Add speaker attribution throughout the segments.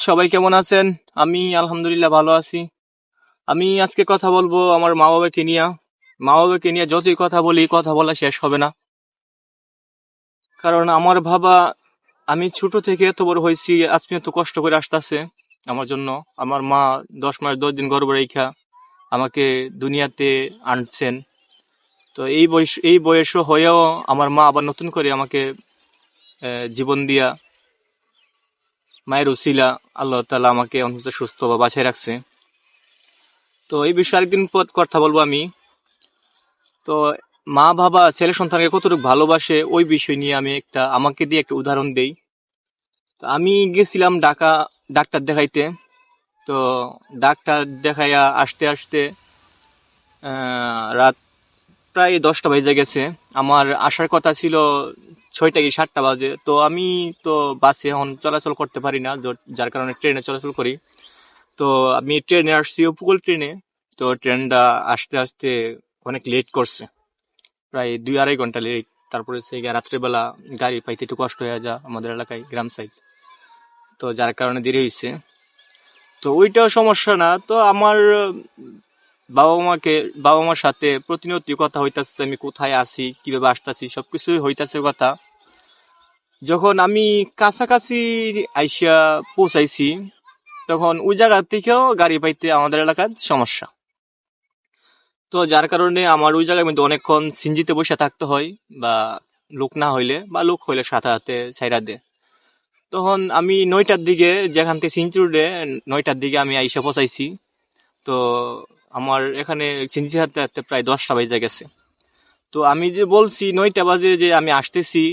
Speaker 1: সবাই কেমন আছেন? আমি আলহামদুলিল্লাহ ভালো আছি। আমি আজকে কথা বলবো আমার মা বাবাকে নিয়ে। মা বাবাকে নিয়ে যতই কথা বলি, কথা বলা শেষ হবে না। কারণ আমার বাবা, আমি ছোট থেকে এত বড় হয়েছি, আজকে এত কষ্ট করে আসতেছে আমার জন্য। আমার মা 10 মাস 10 দিন গর্ভে রেখা আমাকে দুনিয়াতে আনছেন। তো এই বয়স হয়েও আমার মা আবার নতুন করে আমাকে জীবন দিয়া, মায়ের উসিলা আল্লাহ তাআলা আমাকে অন্তত সুস্থ বা বাঁচিয়ে রাখছে। তো এই বিষয়ে আরেকদিন পর কথা বলবো আমি। তো মা বাবা ছেলে সন্তানকে কতটুকু ভালোবাসে ওই বিষয় নিয়ে আমি আমাকে দিয়ে একটা উদাহরণ দেই। তো আমি গেছিলাম ডাক্তার দেখাইতে। তো ডাক্তার দেখাইয়া আসতে আসতে রাত প্রায় 10টা বেজে গেছে। আমার আসার কথা ছিল 6টা কি 7টা বাজে। তো আমি তো বাসে এখন চলাচল করতে পারি না, যার কারণে ট্রেনে চলাচল করি। তো আমি ট্রেনে আসছি, উপকূল ট্রেনে। তো ট্রেনটা আসতে আসতে অনেক লেট করছে, প্রায় 2-2.5 ঘন্টা লেট। তারপরে সে রাত্রেবেলা গাড়ি পাইতে একটু কষ্ট হয়ে যায় আমাদের এলাকায়, গ্রাম সাইড। তো যার কারণে দেরি হয়েছে। তো ওইটাও সমস্যা না। তো আমার বাবা মাকে বাবা মার সাথে প্রতিনিয়ত কথা হইতাছে, আমি কোথায় আছি, কিভাবে আসতেছি, সবকিছুই হইতাছে কথা। যখন আমি কাছাকাছি আইসা পৌঁছাইছি, তখন ওই জায়গা থেকেও গাড়ি পাইতে আমাদের এলাকার সমস্যা। তো যার কারণে আমার ওই জায়গায় মধ্যে অনেকক্ষণ সিনজিতে বসে থাকতে হয়, বা লোক না হইলে বা লোক হইলে সাথে সাথে ছাইরা দে। তখন আমি 9টার দিকে, যেখান থেকে সিনজি রোডে 9টার দিকে আমি আইসা পৌঁছাইছি। তো আমার এখানে সিনজি হাঁটতে হাঁটতে প্রায় 10টা বেজে গেছে। তো আমি যে বলছি 9টা বাজে যে আমি আসতেছি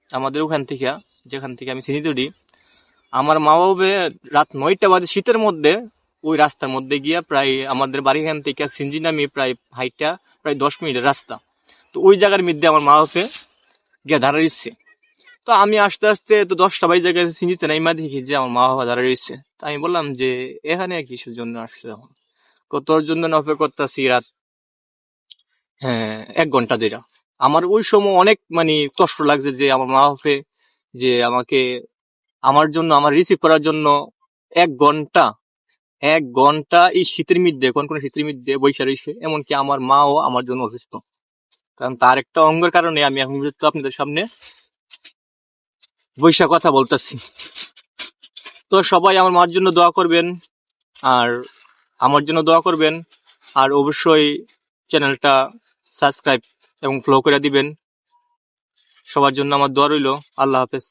Speaker 1: আমাদের ওখান থেকে, যেখান থেকে আমি সিনজি উঠি, আমার মা বাবা রাত 9টা বাজে শীতের মধ্যে ওই রাস্তার মধ্যে গিয়া, প্রায় আমাদের বাড়িখান থেকে সিনজি নামি প্রায় হাইটটা প্রায় 10 মিনিটের রাস্তা। তো ওই জায়গার মধ্যে আমার মা বাবা গিয়া দাঁড়া রইছে। তো আমি আসতে আসতে তো 10টা বাজে গেছে, সিনজিতে নাইমা দেখি যে আমার মা বাবা দাঁড়া রয়েছে। তো আমি বললাম যে এখানে কিসের জন্য আসছে এখন? তোর জন্য না অপেক্ষা করতেছি রাত, হ্যাঁ, 1 ঘন্টা ধরে। আমার ওই সময় অনেক মানে কষ্ট লাগছে যে আমার মা বাবা যে আমাকে, আমার জন্য, আমার রিসিভ করার জন্য 1 ঘন্টা, 1 ঘন্টা এই শীতের মধ্যে, কোন শীতের মধ্যে বৈশা রয়েছে। এমনকি আমার মাও আমার জন্য অসুস্থ, কারণ তার একটা অঙ্গের কারণে আমি এখন পর্যন্ত আপনাদের সামনে বৈশা কথা বলতেছি। তো সবাই আমার মার জন্য দোয়া করবেন, আর আমার জন্য দোয়া করবেন। আর অবশ্যই চ্যানেলটা সাবস্ক্রাইব এবং ফলো করে দিবেন। সবার জন্য আমার দোয়া রইল। আল্লাহ হাফেজ।